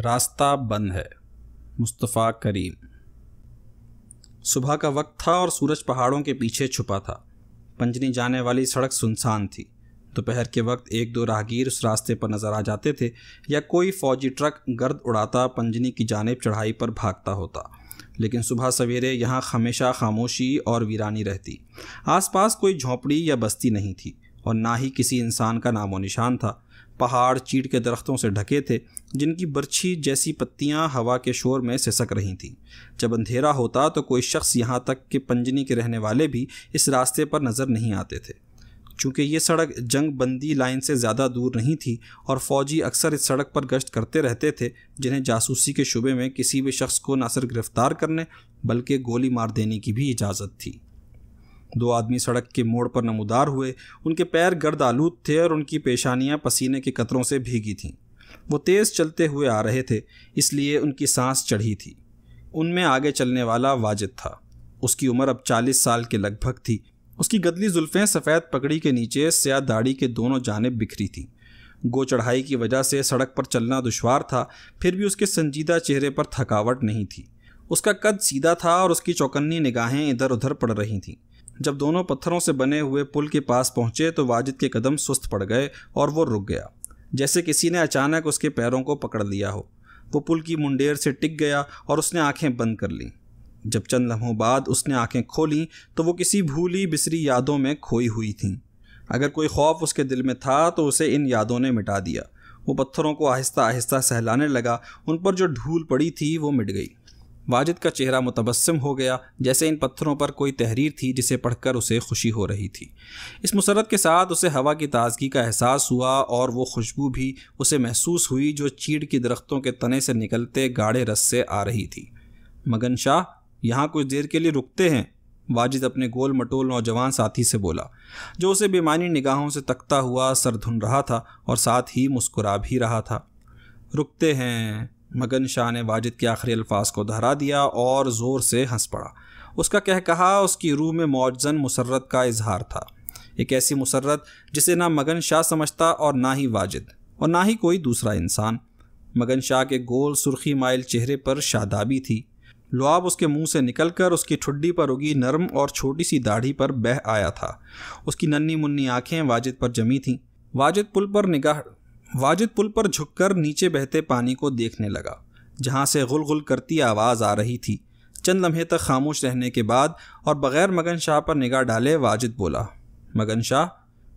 راستہ بند ہے۔ مصطفیٰ کریم۔ صبح کا وقت تھا اور سورج پہاڑوں کے پیچھے چھپا تھا۔ پنجنی جانے والی سڑک سنسان تھی۔ دوپہر کے وقت ایک دو راہگیر اس راستے پر نظر آ جاتے تھے یا کوئی فوجی ٹرک گرد اڑاتا پنجنی کی جانب چڑھائی پر بھاگتا ہوتا، لیکن صبح سویرے یہاں ہمیشہ خاموشی اور ویرانی رہتی۔ آس پاس کوئی جھونپڑی یا بستی نہیں تھی اور نہ ہی کسی انسان کا نام و نشان تھا۔ پہاڑ چیڑ کے درختوں سے ڈھکے تھے جن کی برچھی جیسی پتیاں ہوا کے شور میں سسک رہی تھیں۔ جب اندھیرا ہوتا تو کوئی شخص یہاں تک کہ پنجنی کے رہنے والے بھی اس راستے پر نظر نہیں آتے تھے۔ چونکہ یہ سڑک جنگ بندی لائن سے زیادہ دور نہیں تھی اور فوجی اکثر اس سڑک پر گشت کرتے رہتے تھے، جنہیں جاسوسی کے شعبے میں کسی بھی شخص کو نہ صرف گرفتار کرنے بلکہ گولی مار دینے کی بھی اجازت تھی۔ دو آدمی سڑک کے موڑ پر نمودار ہوئے۔ ان کے پیر گرد آلود تھے اور ان کی پیشانیاں پسینے کے قطروں سے بھیگی تھیں۔ وہ تیز چلتے ہوئے آ رہے تھے، اس لیے ان کی سانس چڑھی تھی۔ ان میں آگے چلنے والا واجد تھا۔ اس کی عمر اب 40 سال کے لگ بھگ تھی۔ اس کی گدلی زلفیں سفید پگڑی کے نیچے سیاہ داڑھی کے دونوں جانب بکھری تھیں۔ گو چڑھائی کی وجہ سے سڑک پر چلنا دشوار تھا، پھر بھی اس کے سنجیدہ چہرے پر تھکاوٹ نہیں تھی۔ اس کا قد سیدھا تھا اور اس کی چوکنی نگاہیں ادھر ادھر پڑ رہی تھیں۔ جب دونوں پتھروں سے بنے ہوئے پل کے پاس پہنچے تو واجد کے قدم سست پڑ گئے اور وہ رک گیا، جیسے کسی نے اچانک اس کے پیروں کو پکڑ لیا ہو۔ وہ پل کی منڈیر سے ٹک گیا اور اس نے آنکھیں بند کر لیں۔ جب چند لمحوں بعد اس نے آنکھیں کھولیں تو وہ کسی بھولی بسری یادوں میں کھوئی ہوئی تھیں۔ اگر کوئی خوف اس کے دل میں تھا تو اسے ان یادوں نے مٹا دیا۔ وہ پتھروں کو آہستہ آہستہ سہلانے لگا، ان پر جو دھول پڑی تھی وہ مٹ گئی۔ واجد کا چہرہ متبسم ہو گیا، جیسے ان پتھروں پر کوئی تحریر تھی جسے پڑھ کر اسے خوشی ہو رہی تھی۔ اس مسرت کے ساتھ اسے ہوا کی تازگی کا احساس ہوا اور وہ خوشبو بھی اسے محسوس ہوئی جو چیڑ کی درختوں کے تنے سے نکلتے گاڑھے رس سے آ رہی تھی۔ مگن شاہ، یہاں کچھ دیر کے لیے رکتے ہیں، واجد اپنے گول مٹول نوجوان ساتھی سے بولا، جو اسے بے معنی نگاہوں سے تکتا ہوا سر دھن رہا تھا اور ساتھ ہی مسکرا بھی رہا تھا۔ رکتے ہیں، مگن شاہ نے واجد کے آخری الفاظ کو دہرا دیا اور زور سے ہنس پڑا۔ اس کا کہا اس کی روح میں موجزن مسرت کا اظہار تھا، ایک ایسی مسرت جسے نہ مگن شاہ سمجھتا اور نہ ہی واجد اور نہ ہی کوئی دوسرا انسان۔ مگن شاہ کے گول سرخی مائل چہرے پر شادابی تھی۔ لعاب اس کے منہ سے نکل کر اس کی ٹھڈی پر اگی نرم اور چھوٹی سی داڑھی پر بہہ آیا تھا۔ اس کی ننھی منی آنکھیں واجد پر جمی تھیں۔ واجد پل پر جھک کر نیچے بہتے پانی کو دیکھنے لگا، جہاں سے غل غل کرتی آواز آ رہی تھی۔ چند لمحے تک خاموش رہنے کے بعد اور بغیر مگن شاہ پر نگاہ ڈالے واجد بولا، مگن شاہ،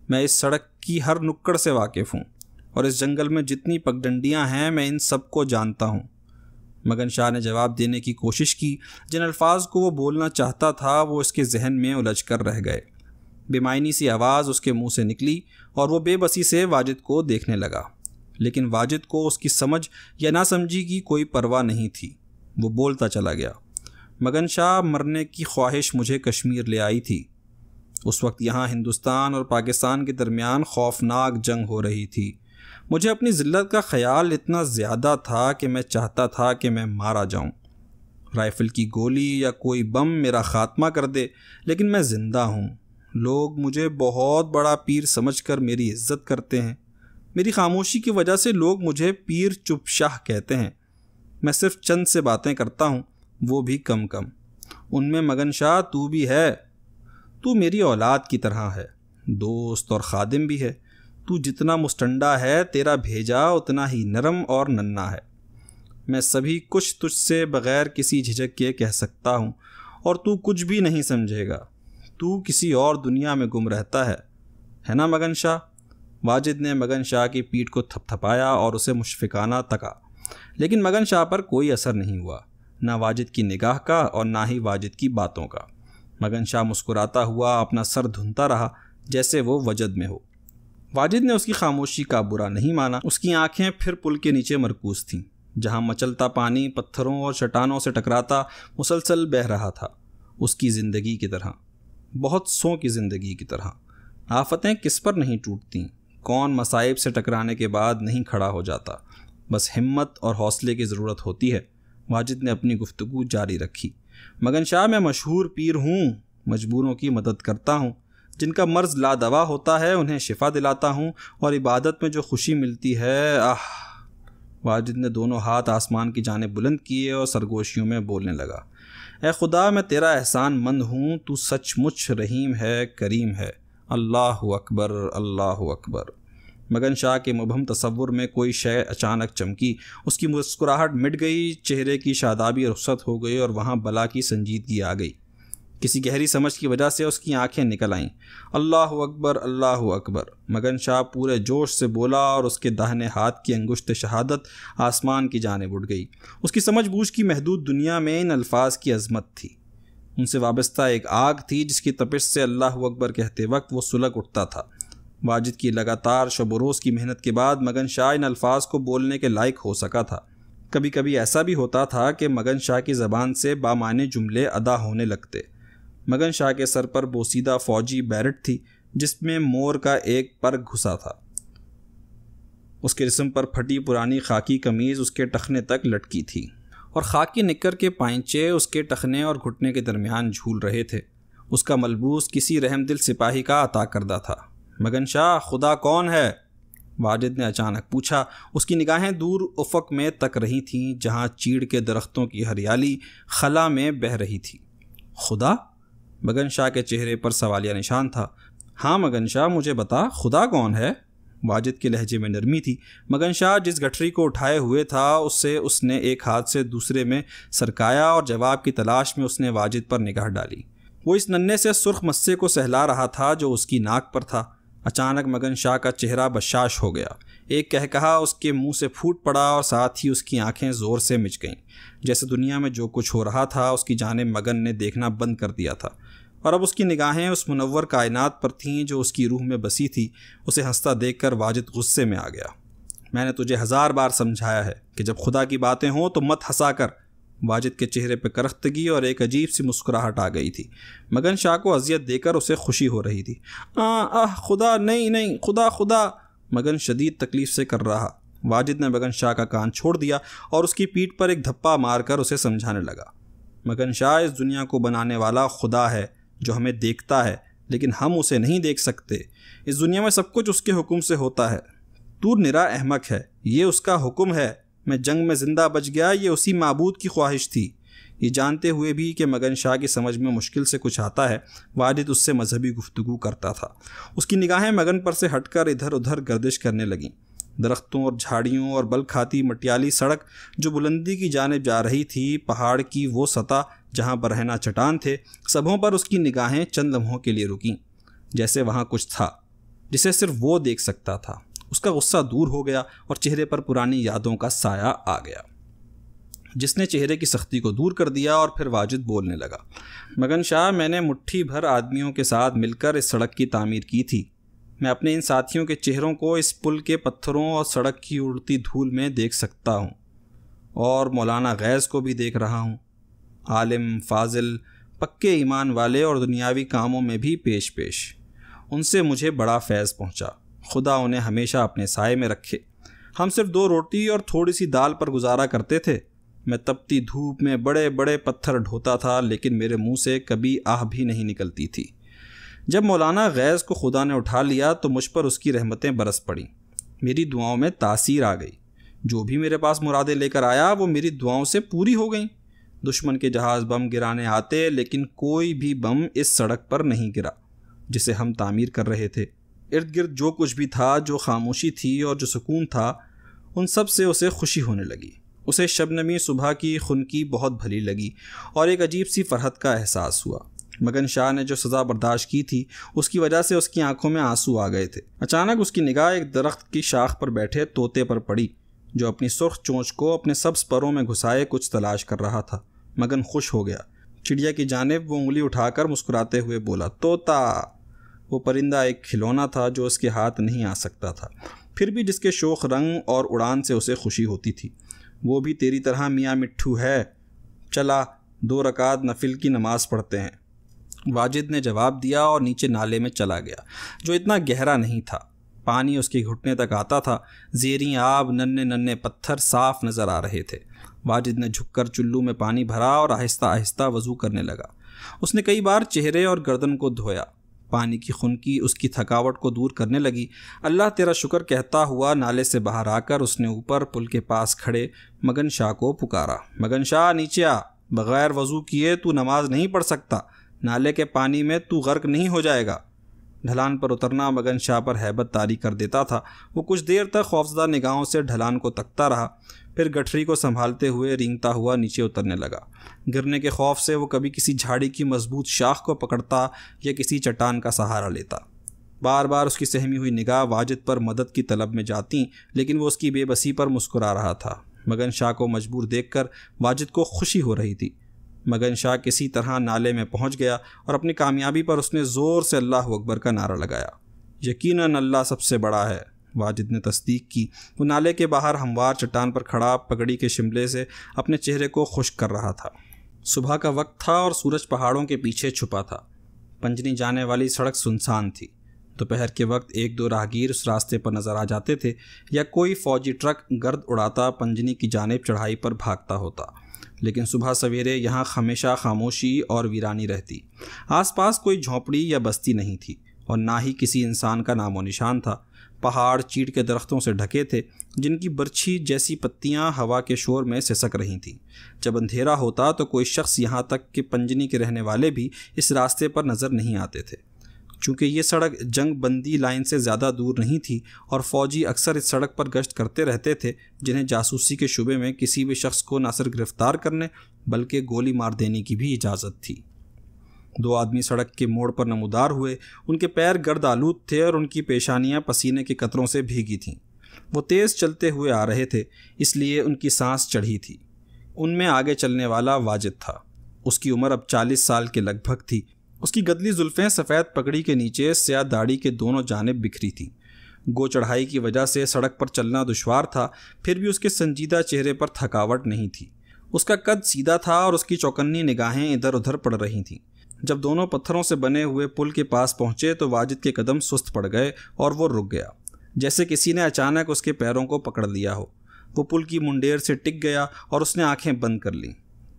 میں اس سڑک کی ہر نکڑ سے واقف ہوں اور اس جنگل میں جتنی پگڈنڈیاں ہیں میں ان سب کو جانتا ہوں۔ مگن شاہ نے جواب دینے کی کوشش کی۔ جن الفاظ کو وہ بولنا چاہتا تھا وہ اس کے ذہن میں الجھ کر رہ گئے۔ بے معنی سی آواز اس کے منہ سے نکلی اور وہ بے بسی سے واجد کو دیکھنے لگا، لیکن واجد کو اس کی سمجھ یا نہ سمجھی کی کوئی پرواہ نہیں تھی۔ وہ بولتا چلا گیا، مگن شاہ، مرنے کی خواہش مجھے کشمیر لے آئی تھی۔ اس وقت یہاں ہندوستان اور پاکستان کے درمیان خوفناک جنگ ہو رہی تھی۔ مجھے اپنی ذلت کا خیال اتنا زیادہ تھا کہ میں چاہتا تھا کہ میں مارا جاؤں، رائفل کی گولی یا کوئی بم میرا خاتمہ کر دے، لیکن میں زندہ ہوں۔ لوگ مجھے بہت بڑا پیر سمجھ کر میری عزت کرتے ہیں۔ میری خاموشی کی وجہ سے لوگ مجھے پیر چپ شاہ کہتے ہیں۔ میں صرف چند سے باتیں کرتا ہوں، وہ بھی کم کم۔ ان میں مگن شاہ تو بھی ہے۔ تو میری اولاد کی طرح ہے، دوست اور خادم بھی ہے۔ تو جتنا مستنڈا ہے تیرا بھیجا اتنا ہی نرم اور ننھا ہے۔ میں سبھی کچھ تجھ سے بغیر کسی جھجک کے کہہ سکتا ہوں اور تو کچھ بھی نہیں سمجھے گا۔ تو کسی اور دنیا میں گم رہتا ہے نا مگن شاہ؟ واجد نے مگن شاہ کی پیٹھ کو تھپ تھپایا اور اسے مشفقانہ تکا، لیکن مگن شاہ پر کوئی اثر نہیں ہوا، نہ واجد کی نگاہ کا اور نہ ہی واجد کی باتوں کا۔ مگن شاہ مسکراتا ہوا اپنا سر دھنتا رہا جیسے وہ وجد میں ہو۔ واجد نے اس کی خاموشی کا برا نہیں مانا۔ اس کی آنکھیں پھر پل کے نیچے مرکوز تھیں، جہاں مچلتا پانی پتھروں اور چٹانوں سے ٹکراتا مسلسل بہہ رہا تھا، اس کی زندگی کی طرح، بہت سوں کی زندگی کی طرح۔ آفتیں کس پر نہیں ٹوٹتیں، کون مصائب سے ٹکرانے کے بعد نہیں کھڑا ہو جاتا، بس ہمت اور حوصلے کی ضرورت ہوتی ہے۔ واجد نے اپنی گفتگو جاری رکھی، مگن شاہ، میں مشہور پیر ہوں، مجبوروں کی مدد کرتا ہوں، جن کا مرض لا دوا ہوتا ہے انہیں شفا دلاتا ہوں، اور عبادت میں جو خوشی ملتی ہے، واجد نے دونوں ہاتھ آسمان کی جانب بلند کیے اور سرگوشیوں میں بولنے لگا، اے خدا میں تیرا احسان مند ہوں، تو سچ مچ رحیم ہے، کریم ہے، اللہ اکبر اللہ اکبر۔ مگن شاہ کے مبہم تصور میں کوئی شے اچانک چمکی، اس کی مسکراہٹ مٹ گئی، چہرے کی شادابی رخصت ہو گئی اور وہاں بلا کی سنجیدگی آ گئی۔ کسی گہری سمجھ کی وجہ سے اس کی آنکھیں نکل آئیں۔ اللہ اکبر اللہ اکبر، مگن شاہ پورے جوش سے بولا اور اس کے داہنے ہاتھ کی انگشت شہادت آسمان کی جانب اٹھ گئی۔ اس کی سمجھ بوجھ کی محدود دنیا میں ان الفاظ کی عظمت تھی، ان سے وابستہ ایک آگ تھی جس کی تپش سے اللہ اکبر کہتے وقت وہ سلگ اٹھتا تھا۔ واجد کی لگاتار شب و روز کی محنت کے بعد مگن شاہ ان الفاظ کو بولنے کے لائق ہو سکا تھا۔ کبھی کبھی ایسا بھی ہوتا تھا کہ مگن شاہ کی زبان سے بامعنی جملے ادا ہونے لگتے۔ مگن شاہ کے سر پر بوسیدہ فوجی بیرٹ تھی جس میں مور کا ایک پر گھسا تھا۔ اس کے جسم پر پھٹی پرانی خاکی قمیض اس کے ٹخنے تک لٹکی تھی اور خاکی نکر کے پائنچے اس کے ٹخنے اور گھٹنے کے درمیان جھول رہے تھے۔ اس کا ملبوس کسی رحم دل سپاہی کا عطا کردہ تھا۔ مگن شاہ، خدا کون ہے؟ واجد نے اچانک پوچھا۔ اس کی نگاہیں دور افق میں تک رہی تھیں جہاں چیڑ کے درختوں کی ہریالی خلا میں بہہ رہی تھی۔ خدا؟ مگن شاہ کے چہرے پر سوالیہ نشان تھا۔ ہاں مگن شاہ، مجھے بتا، خدا کون ہے؟ واجد کے لہجے میں نرمی تھی۔ مگن شاہ جس گٹھری کو اٹھائے ہوئے تھا اسے اس نے ایک ہاتھ سے دوسرے میں سرکایا اور جواب کی تلاش میں اس نے واجد پر نگاہ ڈالی۔ وہ اس ننھے سے سرخ مسے کو سہلا رہا تھا جو اس کی ناک پر تھا۔ اچانک مگن شاہ کا چہرہ بشاش ہو گیا، ایک کہا اس کے منہ سے پھوٹ پڑا اور ساتھ ہی اس کی آنکھیں زور سے مچ گئیں، جیسے دنیا میں جو کچھ ہو رہا تھا اس کی جانب مگن نے دیکھنا بند کر دیا تھا، اور اب اس کی نگاہیں اس منور کائنات پر تھیں جو اس کی روح میں بسی تھی۔ اسے ہنستا دیکھ کر واجد غصے میں آ گیا۔ میں نے تجھے 1000 بار سمجھایا ہے کہ جب خدا کی باتیں ہوں تو مت ہنسا کر۔ واجد کے چہرے پہ کرختگی اور ایک عجیب سی مسکراہٹ آ گئی تھی۔ مگن شاہ کو اذیت دے کر اسے خوشی ہو رہی تھی۔ خدا نہیں، خدا، مگن شدید تکلیف سے کر رہا۔ واجد نے مگن شاہ کا کان چھوڑ دیا اور اس کی پیٹھ پر ایک دھپا مار کر اسے سمجھانے لگا۔ مگن شاہ، اس دنیا کو بنانے والا خدا ہے جو ہمیں دیکھتا ہے لیکن ہم اسے نہیں دیکھ سکتے۔ اس دنیا میں سب کچھ اس کے حکم سے ہوتا ہے۔ تو نرا احمق ہے، یہ اس کا حکم ہے۔ میں جنگ میں زندہ بچ گیا، یہ اسی معبود کی خواہش تھی۔ یہ جانتے ہوئے بھی کہ مگن شاہ کی سمجھ میں مشکل سے کچھ آتا ہے، واجد اس سے مذہبی گفتگو کرتا تھا۔ اس کی نگاہیں مگن پر سے ہٹ کر ادھر ادھر گردش کرنے لگیں۔ درختوں اور جھاڑیوں اور بل کھاتی مٹیالی سڑک جو بلندی کی جانب جا رہی تھی، پہاڑ کی وہ سطح جہاں برہنہ چٹان تھے، سبھوں پر اس کی نگاہیں چند لمحوں کے لیے رکیں، جیسے وہاں کچھ تھا جسے صرف وہ دیکھ سکتا تھا۔ اس کا غصہ دور ہو گیا اور چہرے پر پرانی یادوں کا سایہ آ گیا، جس نے چہرے کی سختی کو دور کر دیا، اور پھر واجد بولنے لگا۔ مگن شاہ، میں نے مٹھی بھر آدمیوں کے ساتھ مل کر اس سڑک کی تعمیر کی تھی۔ میں اپنے ان ساتھیوں کے چہروں کو اس پل کے پتھروں اور سڑک کی اڑتی دھول میں دیکھ سکتا ہوں، اور مولانا غیث کو بھی دیکھ رہا ہوں۔ عالم، فاضل، پکے ایمان والے اور دنیاوی کاموں میں بھی پیش ان سے مجھے بڑا فیض پہنچا۔ خدا انہیں ہمیشہ اپنے سائے میں رکھے۔ ہم صرف 2 روٹی اور تھوڑی سی دال پر گزارا کرتے تھے۔ میں تپتی دھوپ میں بڑے بڑے پتھر ڈھوتا تھا لیکن میرے منہ سے کبھی آہ بھی نہیں نکلتی تھی۔ جب مولانا غیث کو خدا نے اٹھا لیا تو مجھ پر اس کی رحمتیں برس پڑیں۔ میری دعاؤں میں تاثیر آ گئی۔ جو بھی میرے پاس مرادیں لے کر آیا وہ میری دعاؤں سے پوری ہو گئیں۔ دشمن کے جہاز بم گرانے آتے لیکن کوئی بھی بم اس سڑک پر نہیں گرا جسے ہم تعمیر کر رہے تھے۔ ارد گرد جو کچھ بھی تھا، جو خاموشی تھی اور جو سکون تھا، ان سب سے اسے خوشی ہونے لگی۔ اسے شبنمی صبح کی خنکی بہت بھلی لگی اور ایک عجیب سی فرحت کا احساس ہوا۔ مگن شاہ نے جو سزا برداشت کی تھی اس کی وجہ سے اس کی آنکھوں میں آنسو آ گئے تھے۔ اچانک اس کی نگاہ ایک درخت کی شاخ پر بیٹھے طوطے پر پڑی جو اپنی سرخ چونچ کو اپنے سبز پروں میں گھسائے کچھ تلاش کر رہا تھا۔ مگن خوش ہو گیا۔ چڑیا کی جانب وہ انگلی اٹھا کر مسکراتے ہوئے بولا، طوطا! وہ پرندہ ایک کھلونا تھا جو اس کے ہاتھ نہیں آ سکتا تھا، پھر بھی جس کے شوخ رنگ اور اڑان سے اسے خوشی ہوتی تھی۔ وہ بھی تیری طرح میاں مٹھو ہے، چلا 2 رکعت نفل کی نماز پڑھتے ہیں۔ واجد نے جواب دیا اور نیچے نالے میں چلا گیا جو اتنا گہرا نہیں تھا۔ پانی اس کے گھٹنے تک آتا تھا، زیریں آب، ننھے ننھے پتھر صاف نظر آ رہے تھے۔ واجد نے جھک کر چلو میں پانی بھرا اور آہستہ آہستہ وضو کرنے لگا۔ اس نے کئی بار چہرے اور گردن کو دھویا، پانی کی خنکی اس کی تھکاوٹ کو دور کرنے لگی۔ اللہ تیرا شکر کہتا ہوا نالے سے باہر آ کر اس نے اوپر پل کے پاس کھڑے مگن شاہ کو پکارا، مگن شاہ نیچے آ، بغیر وضو کیے تو نماز نہیں پڑھ سکتا، نالے کے پانی میں تو غرق نہیں ہو جائے گا۔ ڈھلان پر اترنا مگن شاہ پر ہیبت طاری کر دیتا تھا۔ وہ کچھ دیر تک خوفزدہ نگاہوں سے ڈھلان کو تکتا رہا، پھر گٹھری کو سنبھالتے ہوئے رینگتا ہوا نیچے اترنے لگا۔ گرنے کے خوف سے وہ کبھی کسی جھاڑی کی مضبوط شاخ کو پکڑتا یا کسی چٹان کا سہارا لیتا۔ بار بار اس کی سہمی ہوئی نگاہ واجد پر مدد کی طلب میں جاتی، لیکن وہ اس کی بے بسی پر مسکرا رہا تھا۔ مگن شاہ کو مجبور دیکھ کر واجد کو خوشی ہو رہی تھی۔ مگن شاہ کسی طرح نالے میں پہنچ گیا اور اپنی کامیابی پر اس نے زور سے اللہ اکبر کا نعرہ لگایا۔ یقیناً اللہ سب سے بڑا ہے، واجد نے تصدیق کی۔ وہ نالے کے باہر ہموار چٹان پر کھڑا پگڑی کے شملے سے اپنے چہرے کو خشک کر رہا تھا۔ صبح کا وقت تھا اور سورج پہاڑوں کے پیچھے چھپا تھا۔ پنجنی جانے والی سڑک سنسان تھی۔ دوپہر کے وقت ایک دو راہگیر اس راستے پر نظر آ جاتے تھے یا کوئی فوجی ٹرک گرد اڑاتا پنجنی کی جانب چڑھائی پر بھاگتا ہوتا، لیکن صبح سویرے یہاں ہمیشہ خاموشی اور ویرانی رہتی۔ آس پاس کوئی جھونپڑی یا بستی نہیں تھی اور نہ ہی کسی انسان کا نام و نشان تھا۔ پہاڑ چیڑ کے درختوں سے ڈھکے تھے جن کی برچھی جیسی پتیاں ہوا کے شور میں سسک رہی تھیں۔ جب اندھیرا ہوتا تو کوئی شخص یہاں تک کہ پنجنی کے رہنے والے بھی اس راستے پر نظر نہیں آتے تھے۔ چونکہ یہ سڑک جنگ بندی لائن سے زیادہ دور نہیں تھی اور فوجی اکثر اس سڑک پر گشت کرتے رہتے تھے، جنہیں جاسوسی کے شعبے میں کسی بھی شخص کو نہ صرف گرفتار کرنے بلکہ گولی مار دینے کی بھی اجازت تھی۔ دو آدمی سڑک کے موڑ پر نمودار ہوئے۔ ان کے پیر گرد آلود تھے اور ان کی پیشانیاں پسینے کے قطروں سے بھیگی تھیں۔ وہ تیز چلتے ہوئے آ رہے تھے، اس لیے ان کی سانس چڑھی تھی۔ ان میں آگے چلنے والا واجد تھا۔ اس کی عمر اب 40 سال کے لگ بھگ تھی۔ اس کی گدلی زلفیں سفید پگڑی کے نیچے سیاہ داڑھی کے دونوں جانب بکھری تھیں۔ گو چڑھائی کی وجہ سے سڑک پر چلنا دشوار تھا، پھر بھی اس کے سنجیدہ چہرے پر تھکاوٹ نہیں تھی۔ اس کا قد سیدھا تھا اور اس کی چوکنی نگاہیں ادھر ادھر پڑ رہی تھیں۔ جب دونوں پتھروں سے بنے ہوئے پل کے پاس پہنچے تو واجد کے قدم سست پڑ گئے اور وہ رک گیا، جیسے کسی نے اچانک اس کے پیروں کو پکڑ لیا ہو۔ وہ پل کی منڈیر سے ٹک گیا اور اس نے آنکھیں بند کر لیں۔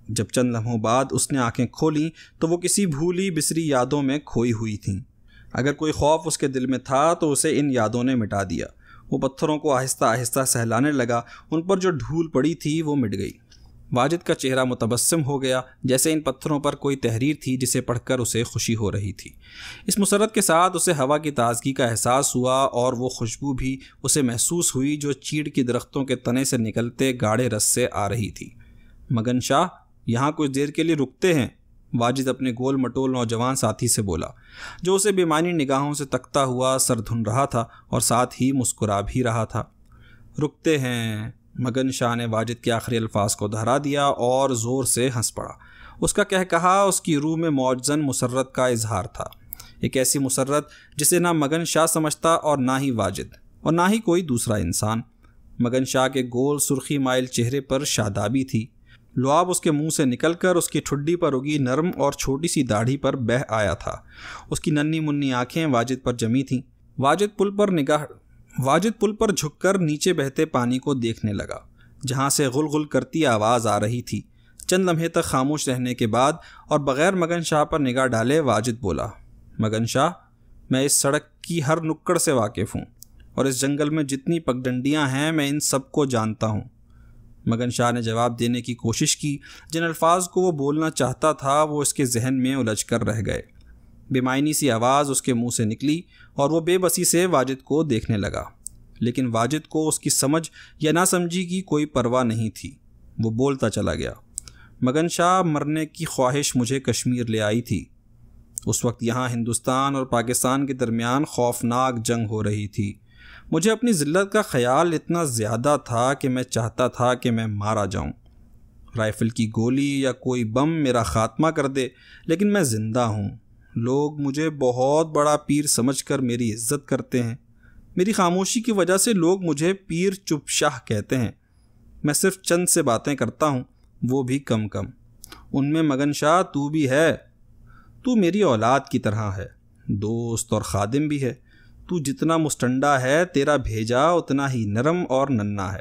جب چند لمحوں بعد اس نے آنکھیں کھولیں تو وہ کسی بھولی بسری یادوں میں کھوئی ہوئی تھیں۔ اگر کوئی خوف اس کے دل میں تھا تو اسے ان یادوں نے مٹا دیا۔ وہ پتھروں کو آہستہ آہستہ سہلانے لگا، ان پر جو دھول پڑی تھی وہ مٹ گئی۔ واجد کا چہرہ متبسم ہو گیا، جیسے ان پتھروں پر کوئی تحریر تھی جسے پڑھ کر اسے خوشی ہو رہی تھی۔ اس مسرت کے ساتھ اسے ہوا کی تازگی کا احساس ہوا اور وہ خوشبو بھی اسے محسوس ہوئی جو چیڑ کی درختوں کے تنے سے نکلتے گاڑھے رس سے آ رہی تھی۔ مگن شاہ، یہاں کچھ دیر کے لیے رکتے ہیں، واجد اپنے گول مٹول نوجوان ساتھی سے بولا، جو اسے بے معنی نگاہوں سے تکتا ہوا سر دھن رہا تھا اور ساتھ ہی مسکرا بھی رہا تھا۔ رکتے ہیں، مگن شاہ نے واجد کے آخری الفاظ کو دہرا دیا اور زور سے ہنس پڑا۔ اس کا کہا اس کی روح میں موجزن مسرت کا اظہار تھا، ایک ایسی مسرت جسے نہ مگن شاہ سمجھتا اور نہ ہی واجد اور نہ ہی کوئی دوسرا انسان۔ مگن شاہ کے گول سرخی مائل چہرے پر شادابی تھی۔ لعاب اس کے منہ سے نکل کر اس کی ٹھڈی پر اگی نرم اور چھوٹی سی داڑھی پر بہہ آیا تھا۔ اس کی ننھی منی آنکھیں واجد پر جمی تھیں۔ واجد پل پر جھک کر نیچے بہتے پانی کو دیکھنے لگا، جہاں سے غل غل کرتی آواز آ رہی تھی۔ چند لمحے تک خاموش رہنے کے بعد اور بغیر مگن شاہ پر نگاہ ڈالے واجد بولا، مگن شاہ، میں اس سڑک کی ہر نکڑ سے واقف ہوں اور اس جنگل میں جتنی پگڈنڈیاں ہیں میں ان سب کو جانتا ہوں۔ مگن شاہ نے جواب دینے کی کوشش کی۔ جن الفاظ کو وہ بولنا چاہتا تھا وہ اس کے ذہن میں الجھ کر رہ گئے۔ بے معنی سی آواز اس کے منہ سے نکلی اور وہ بے بسی سے واجد کو دیکھنے لگا، لیکن واجد کو اس کی سمجھ یا نہ سمجھی کی کوئی پرواہ نہیں تھی۔ وہ بولتا چلا گیا، مگن شاہ، مرنے کی خواہش مجھے کشمیر لے آئی تھی۔ اس وقت یہاں ہندوستان اور پاکستان کے درمیان خوفناک جنگ ہو رہی تھی۔ مجھے اپنی ذلت کا خیال اتنا زیادہ تھا کہ میں چاہتا تھا کہ میں مارا جاؤں، رائفل کی گولی یا کوئی بم میرا خاتمہ کر دے، لیکن میں زندہ ہوں۔ لوگ مجھے بہت بڑا پیر سمجھ کر میری عزت کرتے ہیں۔ میری خاموشی کی وجہ سے لوگ مجھے پیر چپ شاہ کہتے ہیں۔ میں صرف چند سے باتیں کرتا ہوں، وہ بھی کم کم۔ ان میں مگن شاہ تو بھی ہے۔ تو میری اولاد کی طرح ہے، دوست اور خادم بھی ہے۔ تو جتنا مستنڈا ہے تیرا بھیجا اتنا ہی نرم اور ننھا ہے۔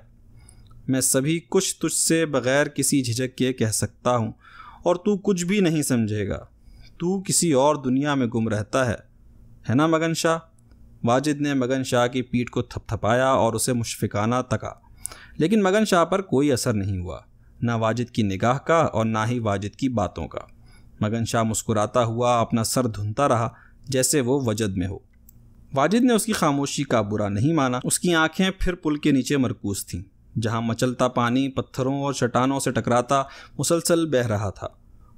میں سبھی کچھ تجھ سے بغیر کسی جھجک کے کہہ سکتا ہوں اور تو کچھ بھی نہیں سمجھے گا۔ تو کسی اور دنیا میں گم رہتا ہے۔ ہے نا مگن شاہ؟ واجد نے مگن شاہ کی پیٹھ کو تھپ تھپایا اور اسے مشفقانہ تکا، لیکن مگن شاہ پر کوئی اثر نہیں ہوا، نہ واجد کی نگاہ کا اور نہ ہی واجد کی باتوں کا۔ مگن شاہ مسکراتا ہوا اپنا سر دھنتا رہا جیسے وہ وجد میں ہو۔ واجد نے اس کی خاموشی کا برا نہیں مانا۔ اس کی آنکھیں پھر پل کے نیچے مرکوز تھیں، جہاں مچلتا پانی پتھروں اور چٹانوں سے ٹکراتا مسلسل بہہ رہا تھا،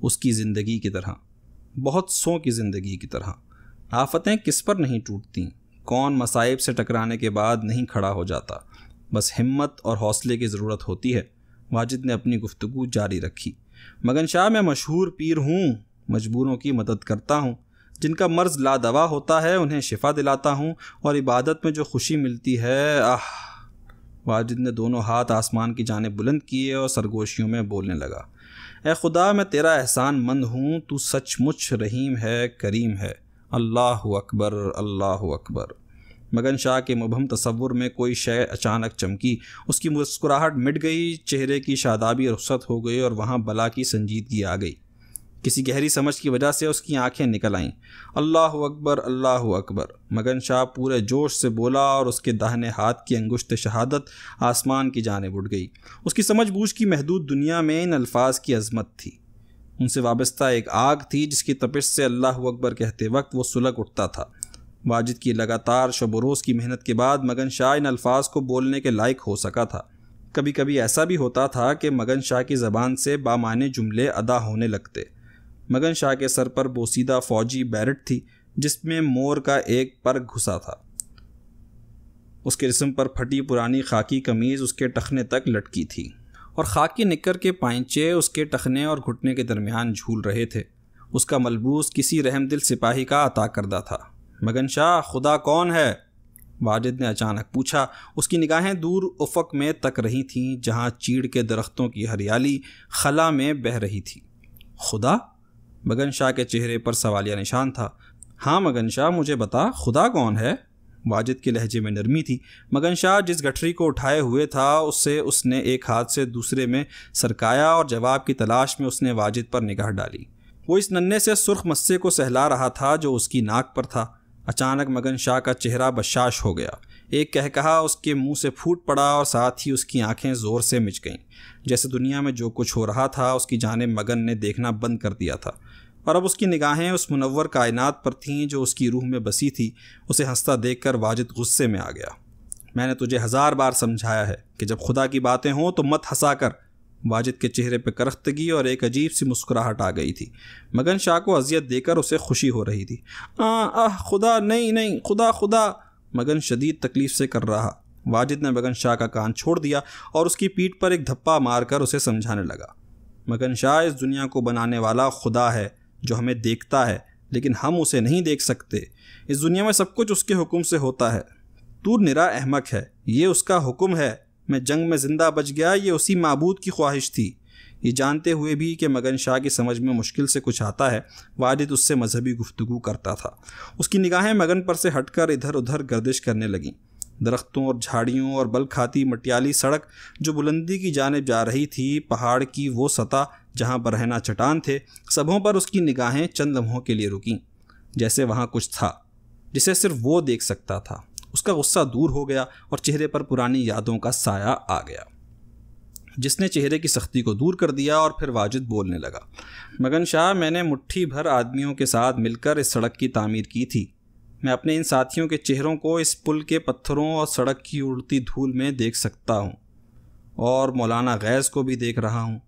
اس کی زندگی کی طرح، بہت سوں کی زندگی کی طرح۔ آفتیں کس پر نہیں ٹوٹتیں، کون مصائب سے ٹکرانے کے بعد نہیں کھڑا ہو جاتا، بس ہمت اور حوصلے کی ضرورت ہوتی ہے۔ واجد نے اپنی گفتگو جاری رکھی۔ مگن شاہ، میں مشہور پیر ہوں، مجبوروں کی مدد کرتا ہوں، جن کا مرض لا دوا ہوتا ہے انہیں شفا دلاتا ہوں، اور عبادت میں جو خوشی ملتی ہے واجد نے دونوں ہاتھ آسمان کی جانب بلند کیے اور سرگوشیوں میں بولنے لگا، اے خدا، میں تیرا احسان مند ہوں، تو سچ مچ رحیم ہے، کریم ہے، اللہ اکبر، اللہ اکبر۔ مگن شاہ کے مبہم تصور میں کوئی شے اچانک چمکی، اس کی مسکراہٹ مٹ گئی، چہرے کی شادابی رخصت ہو گئی اور وہاں بلا کی سنجیدگی آ گئی۔ کسی گہری سمجھ کی وجہ سے اس کی آنکھیں نکل آئیں۔ اللہ اکبر، اللہ اکبر، مگن شاہ پورے جوش سے بولا اور اس کے داہنے ہاتھ کی انگشت شہادت آسمان کی جانب اٹھ گئی۔ اس کی سمجھ بوجھ کی محدود دنیا میں ان الفاظ کی عظمت تھی، ان سے وابستہ ایک آگ تھی جس کی تپش سے اللہ اکبر کہتے وقت وہ سلگ اٹھتا تھا۔ واجد کی لگاتار شب و روز کی محنت کے بعد مگن شاہ ان الفاظ کو بولنے کے لائق ہو سکا تھا۔ کبھی کبھی ایسا بھی ہوتا تھا کہ مگن شاہ کی زبان سے بامعنی جملے ادا ہونے لگتے۔ مگن شاہ کے سر پر بوسیدہ فوجی بیرٹ تھی جس میں مور کا ایک پر گھسا تھا، اس کے جسم پر پھٹی پرانی خاکی قمیض اس کے ٹخنے تک لٹکی تھی، اور خاکی نکر کے پائنچے اس کے ٹخنے اور گھٹنے کے درمیان جھول رہے تھے۔ اس کا ملبوس کسی رحم دل سپاہی کا عطا کردہ تھا۔ مگن شاہ، خدا کون ہے؟ واجد نے اچانک پوچھا۔ اس کی نگاہیں دور افق میں تک رہی تھیں جہاں چیڑ کے درختوں کی ہریالی خلا میں بہہ رہی تھی۔ خدا؟ مگن شاہ کے چہرے پر سوالیہ نشان تھا۔ ہاں مگن شاہ، مجھے بتا، خدا کون ہے؟ واجد کے لہجے میں نرمی تھی۔ مگن شاہ جس گٹھری کو اٹھائے ہوئے تھا اسے اس نے ایک ہاتھ سے دوسرے میں سرکایا اور جواب کی تلاش میں اس نے واجد پر نگاہ ڈالی۔ وہ اس ننھے سے سرخ مسے کو سہلا رہا تھا جو اس کی ناک پر تھا۔ اچانک مگن شاہ کا چہرہ بشاش ہو گیا، ایک کہا اس کے منہ سے پھوٹ پڑا اور ساتھ ہی اس کی آنکھیں زور سے مچ گئیں، جیسے دنیا میں جو کچھ ہو رہا تھا اس کی جانب مگن نے دیکھنا بند کر دیا تھا، اور اب اس کی نگاہیں اس منور کائنات پر تھیں جو اس کی روح میں بسی تھی۔ اسے ہنستا دیکھ کر واجد غصے میں آ گیا۔ میں نے تجھے 1000 بار سمجھایا ہے کہ جب خدا کی باتیں ہوں تو مت ہنسا کر۔ واجد کے چہرے پہ کرختگی اور ایک عجیب سی مسکراہٹ آ گئی تھی۔ مگن شاہ کو اذیت دے کر اسے خوشی ہو رہی تھی۔ خدا نہیں، خدا، مگن شدید تکلیف سے کر رہا۔ واجد نے مگن شاہ کا کان چھوڑ دیا اور اس کی پیٹھ پر ایک دھپا مار کر اسے سمجھانے لگا۔ مگن شاہ، اس دنیا کو بنانے والا خدا ہے جو ہمیں دیکھتا ہے لیکن ہم اسے نہیں دیکھ سکتے۔ اس دنیا میں سب کچھ اس کے حکم سے ہوتا ہے۔ تو نرا احمق ہے، یہ اس کا حکم ہے۔ میں جنگ میں زندہ بچ گیا، یہ اسی معبود کی خواہش تھی۔ یہ جانتے ہوئے بھی کہ مگن شاہ کی سمجھ میں مشکل سے کچھ آتا ہے، واجد اس سے مذہبی گفتگو کرتا تھا۔ اس کی نگاہیں مگن پر سے ہٹ کر ادھر ادھر گردش کرنے لگیں۔ درختوں اور جھاڑیوں اور بل کھاتی مٹیالی سڑک جو بلندی کی جانب جا رہی تھی، پہاڑ کی وہ سطح جہاں برہنہ چٹان تھے، سبھوں پر اس کی نگاہیں چند لمحوں کے لیے رکیں، جیسے وہاں کچھ تھا جسے صرف وہ دیکھ سکتا تھا۔ اس کا غصہ دور ہو گیا اور چہرے پر پرانی یادوں کا سایہ آ گیا، جس نے چہرے کی سختی کو دور کر دیا، اور پھر واجد بولنے لگا۔ مگن شاہ، میں نے مٹھی بھر آدمیوں کے ساتھ مل کر اس سڑک کی تعمیر کی تھی۔ میں اپنے ان ساتھیوں کے چہروں کو اس پل کے پتھروں اور سڑک کی اڑتی دھول میں دیکھ سکتا ہوں، اور مولانا غیث کو بھی دیکھ رہا ہوں۔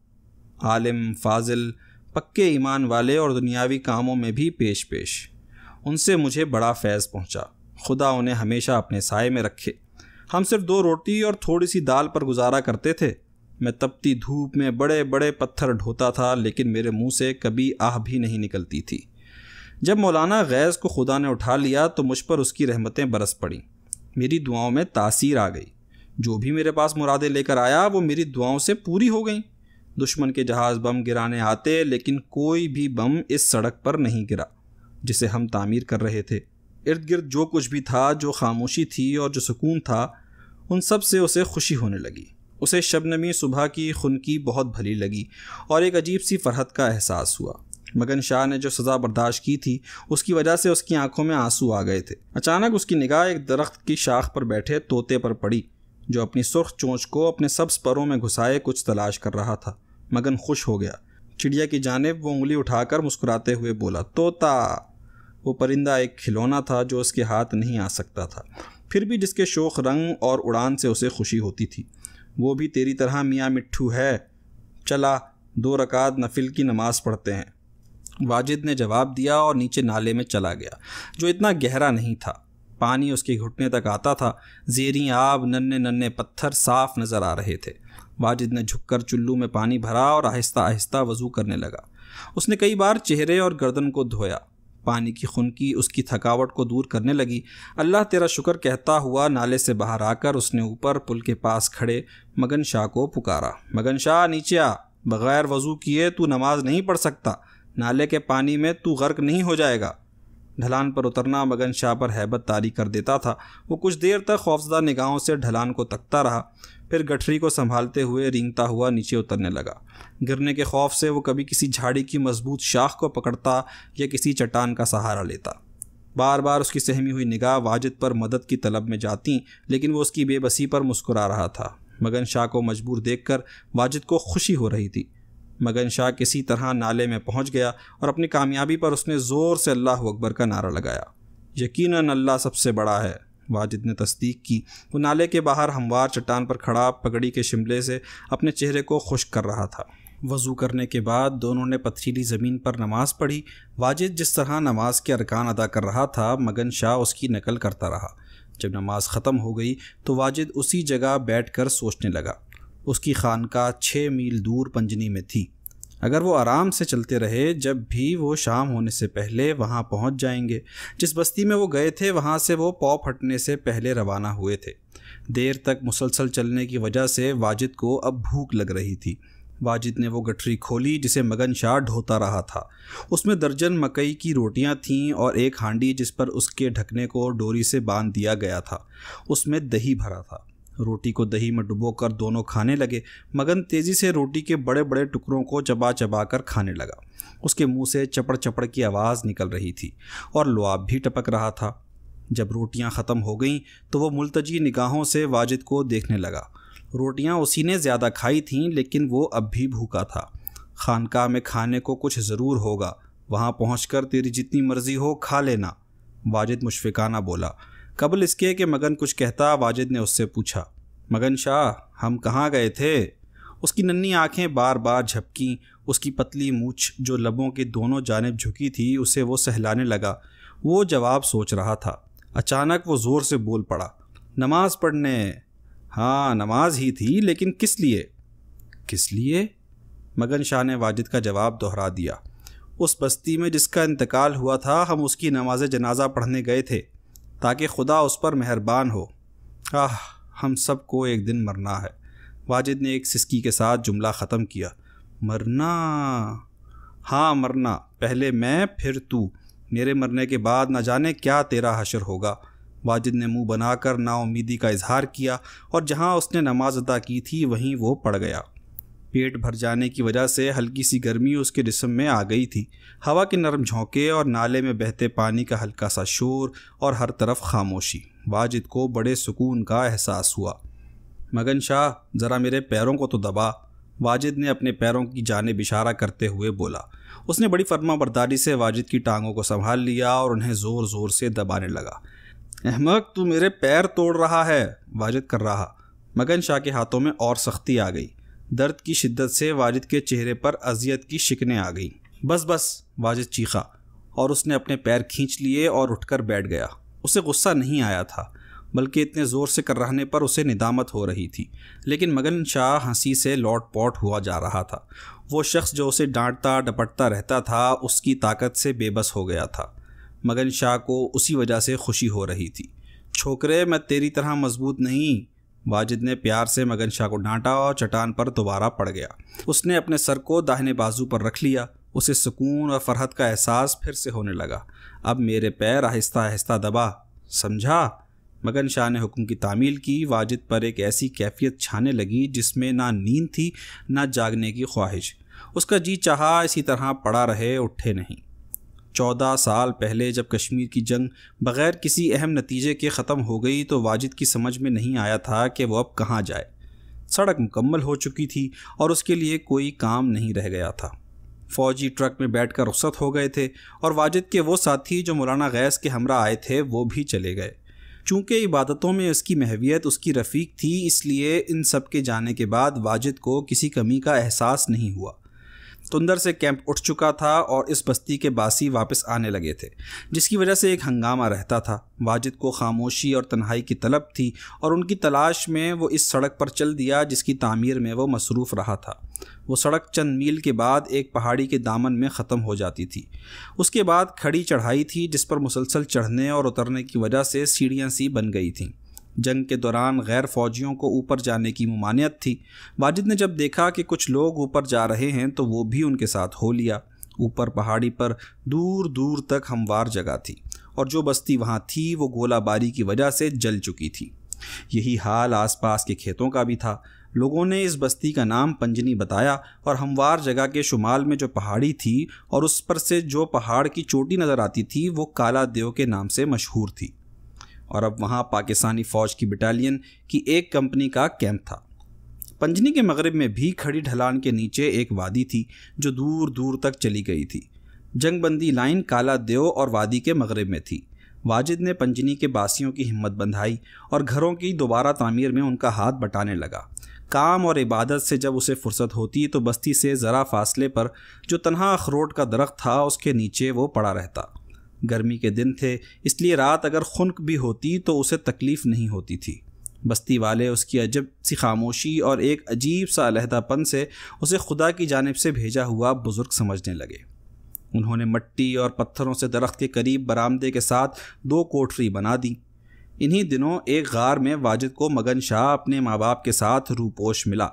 عالم، فاضل، پکے ایمان والے اور دنیاوی کاموں میں بھی پیش ان سے مجھے بڑا فیض پہنچا۔ خدا انہیں ہمیشہ اپنے سائے میں رکھے۔ ہم صرف 2 روٹی اور تھوڑی سی دال پر گزارا کرتے تھے۔ میں تپتی دھوپ میں بڑے بڑے پتھر ڈھوتا تھا لیکن میرے منہ سے کبھی آہ بھی نہیں نکلتی تھی۔ جب مولانا غیث کو خدا نے اٹھا لیا تو مجھ پر اس کی رحمتیں برس پڑیں۔ میری دعاؤں میں تاثیر آ گئی۔ جو بھی میرے پاس مرادیں لے کر آیا وہ میری دعاؤں سے پوری ہو گئیں۔ دشمن کے جہاز بم گرانے آتے لیکن کوئی بھی بم اس سڑک پر نہیں گرا جسے ہم تعمیر کر رہے تھے۔ ارد گرد جو کچھ بھی تھا، جو خاموشی تھی اور جو سکون تھا، ان سب سے اسے خوشی ہونے لگی۔ اسے شبنمی صبح کی خنکی بہت بھلی لگی اور ایک عجیب سی فرحت کا احساس ہوا۔ مگن شاہ نے جو سزا برداشت کی تھی اس کی وجہ سے اس کی آنکھوں میں آنسو آ گئے تھے۔ اچانک اس کی نگاہ ایک درخت کی شاخ پر بیٹھے طوطے پر پڑی جو اپنی سرخ چونچ کو اپنے سبز پروں میں گھسائے کچھ تلاش کر رہا تھا۔ مگن خوش ہو گیا۔ چڑیا کی جانب وہ انگلی اٹھا کر مسکراتے ہوئے بولا، طوطا۔ وہ پرندہ ایک کھلونا تھا جو اس کے ہاتھ نہیں آ سکتا تھا، پھر بھی جس کے شوخ رنگ اور اڑان سے اسے خوشی ہوتی تھی۔ وہ بھی تیری طرح میاں مٹھو ہے، چلا 2 رکعت نفل کی نماز پڑھتے ہیں۔ واجد نے جواب دیا اور نیچے نالے میں چلا گیا جو اتنا گہرا نہیں تھا، پانی اس کے گھٹنے تک آتا تھا، زیریں آب، ننھے ننھے پتھر صاف نظر آ رہے تھے۔ واجد نے جھک کر چلو میں پانی بھرا اور آہستہ آہستہ وضو کرنے لگا۔ اس نے کئی بار چہرے اور گردن کو دھویا۔ پانی کی خنکی اس کی تھکاوٹ کو دور کرنے لگی۔ اللہ تیرا شکر کہتا ہوا نالے سے باہر آ کر اس نے اوپر پل کے پاس کھڑے مگن شاہ کو پکارا، مگن شاہ نیچے آ، بغیر وضو کیے تو نماز نہیں پڑھ سکتا، نالے کے پانی میں تو غرق نہیں ہو جائے گا۔ ڈھلان پر اترنا مگن شاہ پر ہیبت طاری کر دیتا تھا۔ وہ کچھ دیر تک خوفزدہ نگاہوں سے ڈھلان کو تکتا رہا، پھر گٹھری کو سنبھالتے ہوئے رینگتا ہوا نیچے اترنے لگا۔ گرنے کے خوف سے وہ کبھی کسی جھاڑی کی مضبوط شاخ کو پکڑتا یا کسی چٹان کا سہارا لیتا۔ بار بار اس کی سہمی ہوئی نگاہ واجد پر مدد کی طلب میں جاتی، لیکن وہ اس کی بے بسی پر مسکرا رہا تھا۔ مگن شاہ کو مجبور دیکھ کر واجد کو خوشی ہو رہی تھی۔ مگن شاہ کسی طرح نالے میں پہنچ گیا اور اپنی کامیابی پر اس نے زور سے اللہ اکبر کا نعرہ لگایا۔ یقیناً اللہ سب سے بڑا ہے، واجد نے تصدیق کی۔ وہ نالے کے باہر ہموار چٹان پر کھڑا پگڑی کے شملے سے اپنے چہرے کو خشک کر رہا تھا۔ وضو کرنے کے بعد دونوں نے پتھریلی زمین پر نماز پڑھی۔ واجد جس طرح نماز کے ارکان ادا کر رہا تھا، مگن شاہ اس کی نقل کرتا رہا۔ جب نماز ختم ہو گئی تو واجد اسی جگہ بیٹھ کر سوچنے لگا۔ اس کی خانقاہ 6 میل دور پنجنی میں تھی۔ اگر وہ آرام سے چلتے رہے، جب بھی وہ شام ہونے سے پہلے وہاں پہنچ جائیں گے۔ جس بستی میں وہ گئے تھے وہاں سے وہ پاؤں پھٹنے سے پہلے روانہ ہوئے تھے۔ دیر تک مسلسل چلنے کی وجہ سے واجد کو اب بھوک لگ رہی تھی۔ واجد نے وہ گٹھری کھولی جسے مگن شاہ ڈھوتا رہا تھا۔ اس میں درجن مکئی کی روٹیاں تھیں اور ایک ہانڈی جس پر اس کے ڈھکنے کو ڈوری سے باندھ دیا گیا تھا۔ اس میں دہی بھرا تھا۔ روٹی کو دہی میں ڈبو کر دونوں کھانے لگے۔ مگن تیزی سے روٹی کے بڑے بڑے ٹکڑوں کو چبا چبا کر کھانے لگا۔ اس کے منہ سے چپڑ چپڑ کی آواز نکل رہی تھی اور لعاب بھی ٹپک رہا تھا۔ جب روٹیاں ختم ہو گئیں تو وہ ملتجی نگاہوں سے واجد کو دیکھنے لگا۔ روٹیاں اسی نے زیادہ کھائی تھیں، لیکن وہ اب بھی بھوکا تھا۔ خانقاہ میں کھانے کو کچھ ضرور ہوگا، وہاں پہنچ کر تیری جتنی مرضی ہو کھا لینا، واجد مشفقانہ بولا۔ قبل اس کے کہ مگن کچھ کہتا، واجد نے اس سے پوچھا، مگن شاہ ہم کہاں گئے تھے؟ اس کی ننھی آنکھیں بار بار جھپکیں۔ اس کی پتلی مونچھ جو لبوں کے دونوں جانب جھکی تھی اسے وہ سہلانے لگا۔ وہ جواب سوچ رہا تھا۔ اچانک وہ زور سے بول پڑا، نماز پڑھنے۔ ہاں نماز ہی تھی، لیکن کس لیے؟ کس لیے؟ مگن شاہ نے واجد کا جواب دہرا دیا۔ اس بستی میں جس کا انتقال ہوا تھا ہم اس کی نماز جنازہ پڑھنے گئے تھے تاکہ خدا اس پر مہربان ہو۔ ہم سب کو ایک دن مرنا ہے۔ واجد نے ایک سسکی کے ساتھ جملہ ختم کیا۔ مرنا؟ ہاں مرنا، پہلے میں پھر تو، میرے مرنے کے بعد نہ جانے کیا تیرا حشر ہوگا۔ واجد نے منہ بنا کر نا امیدی کا اظہار کیا اور جہاں اس نے نماز ادا کی تھی وہیں وہ پڑ گیا۔ پیٹ بھر جانے کی وجہ سے ہلکی سی گرمی اس کے جسم میں آ گئی تھی۔ ہوا کے نرم جھونکے اور نالے میں بہتے پانی کا ہلکا سا شور اور ہر طرف خاموشی، واجد کو بڑے سکون کا احساس ہوا۔ مگن شاہ ذرا میرے پیروں کو تو دبا، واجد نے اپنے پیروں کی جانب اشارہ کرتے ہوئے بولا۔ اس نے بڑی فرما برداری سے واجد کی ٹانگوں کو سنبھال لیا اور انہیں زور زور سے دبانے لگا۔ احمق تو میرے پیر توڑ رہا ہے، واجد کر رہا۔ مگن شاہ کے ہاتھوں میں اور سختی آ گئی۔ درد کی شدت سے واجد کے چہرے پر اذیت کی شکنیں آ گئیں۔ بس بس، واجد چیخا اور اس نے اپنے پیر کھینچ لیے اور اٹھ کر بیٹھ گیا۔ اسے غصہ نہیں آیا تھا، بلکہ اتنے زور سے کر رہنے پر اسے ندامت ہو رہی تھی۔ لیکن مگن شاہ ہنسی سے لوٹ پوٹ ہوا جا رہا تھا۔ وہ شخص جو اسے ڈانٹتا ڈپٹتا رہتا تھا اس کی طاقت سے بے بس ہو گیا تھا۔ مگن شاہ کو اسی وجہ سے خوشی ہو رہی تھی۔ چھوکرے میں تیری طرح مضبوط نہیں، واجد نے پیار سے مگن شاہ کو ڈانٹا اور چٹان پر دوبارہ پڑ گیا۔ اس نے اپنے سر کو داہنے بازو پر رکھ لیا۔ اسے سکون اور فرحت کا احساس پھر سے ہونے لگا۔ اب میرے پیر آہستہ آہستہ دبا، سمجھا؟ مگن شاہ نے حکم کی تعمیل کی۔ واجد پر ایک ایسی کیفیت چھانے لگی جس میں نہ نیند تھی نہ جاگنے کی خواہش۔ اس کا جی چاہا اسی طرح پڑا رہے، اٹھے نہیں۔ 14 سال پہلے جب کشمیر کی جنگ بغیر کسی اہم نتیجے کے ختم ہو گئی تو واجد کی سمجھ میں نہیں آیا تھا کہ وہ اب کہاں جائے۔ سڑک مکمل ہو چکی تھی اور اس کے لیے کوئی کام نہیں رہ گیا تھا۔ فوجی ٹرک میں بیٹھ کر رخصت ہو گئے تھے اور واجد کے وہ ساتھی جو مولانا غیث کے ہمراہ آئے تھے وہ بھی چلے گئے۔ چونکہ عبادتوں میں اس کی محویت اس کی رفیق تھی، اس لیے ان سب کے جانے کے بعد واجد کو کسی کمی کا احساس نہیں ہوا۔ تندر سے کیمپ اٹھ چکا تھا اور اس بستی کے باسی واپس آنے لگے تھے، جس کی وجہ سے ایک ہنگامہ رہتا تھا۔ واجد کو خاموشی اور تنہائی کی طلب تھی اور ان کی تلاش میں وہ اس سڑک پر چل دیا جس کی تعمیر میں وہ مصروف رہا تھا۔ وہ سڑک چند میل کے بعد ایک پہاڑی کے دامن میں ختم ہو جاتی تھی۔ اس کے بعد کھڑی چڑھائی تھی جس پر مسلسل چڑھنے اور اترنے کی وجہ سے سیڑھیاں سی بن گئی تھیں۔ جنگ کے دوران غیر فوجیوں کو اوپر جانے کی ممانعت تھی۔ واجد نے جب دیکھا کہ کچھ لوگ اوپر جا رہے ہیں تو وہ بھی ان کے ساتھ ہو لیا۔ اوپر پہاڑی پر دور دور تک ہموار جگہ تھی اور جو بستی وہاں تھی وہ گولہ باری کی وجہ سے جل چکی تھی۔ یہی حال آس پاس کے کھیتوں کا بھی تھا۔ لوگوں نے اس بستی کا نام پنجنی بتایا اور ہموار جگہ کے شمال میں جو پہاڑی تھی اور اس پر سے جو پہاڑ کی چوٹی نظر آتی تھی وہ کالا دیو کے نام سے مشہور تھی، اور اب وہاں پاکستانی فوج کی بٹالین کی ایک کمپنی کا کیمپ تھا۔ پنجنی کے مغرب میں بھی کھڑی ڈھلان کے نیچے ایک وادی تھی جو دور دور تک چلی گئی تھی۔ جنگ بندی لائن کالا دیو اور وادی کے مغرب میں تھی۔ واجد نے پنجنی کے باسیوں کی ہمت بندھائی اور گھروں کی دوبارہ تعمیر میں ان کا ہاتھ بٹانے لگا۔ کام اور عبادت سے جب اسے فرصت ہوتی تو بستی سے ذرا فاصلے پر جو تنہا اخروٹ کا درخت تھا اس کے نیچے وہ پڑا رہتا۔ گرمی کے دن تھے، اس لیے رات اگر خنک بھی ہوتی تو اسے تکلیف نہیں ہوتی تھی۔ بستی والے اس کی عجب سی خاموشی اور ایک عجیب سا علیحدہ پن سے اسے خدا کی جانب سے بھیجا ہوا بزرگ سمجھنے لگے۔ انہوں نے مٹی اور پتھروں سے درخت کے قریب برآمدے کے ساتھ 2 کوٹری بنا دی۔ انہی دنوں ایک غار میں واجد کو مگن شاہ اپنے ماں باپ کے ساتھ روپوش ملا۔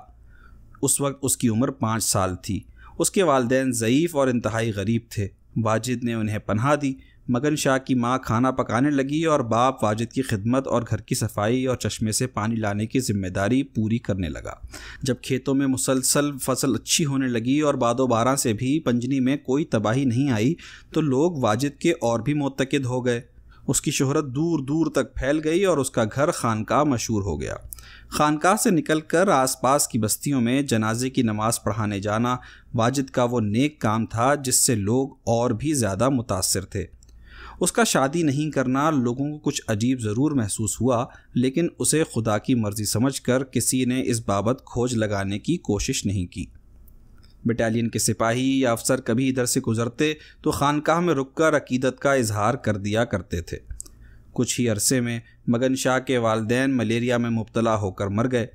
اس وقت اس کی عمر 5 سال تھی۔ اس کے والدین ضعیف اور انتہائی غریب تھے۔ واجد نے انہیں پناہ دی۔ مگن شاہ کی ماں کھانا پکانے لگی اور باپ واجد کی خدمت اور گھر کی صفائی اور چشمے سے پانی لانے کی ذمہ داری پوری کرنے لگا۔ جب کھیتوں میں مسلسل فصل اچھی ہونے لگی اور باد و باراں سے بھی پنجنی میں کوئی تباہی نہیں آئی تو لوگ واجد کے اور بھی متقد ہو گئے۔ اس کی شہرت دور دور تک پھیل گئی اور اس کا گھر خانقاہ مشہور ہو گیا۔ خانقاہ سے نکل کر آس پاس کی بستیوں میں جنازے کی نماز پڑھانے جانا واجد کا وہ نیک کام تھا جس سے لوگ اور بھی زیادہ متاثر تھے۔ اس کا شادی نہیں کرنا لوگوں کو کچھ عجیب ضرور محسوس ہوا، لیکن اسے خدا کی مرضی سمجھ کر کسی نے اس بابت کھوج لگانے کی کوشش نہیں کی۔ بٹالین کے سپاہی یا افسر کبھی ادھر سے گزرتے تو خانقاہ میں رک کر عقیدت کا اظہار کر دیا کرتے تھے۔ کچھ ہی عرصے میں مگن شاہ کے والدین ملیریا میں مبتلا ہو کر مر گئے۔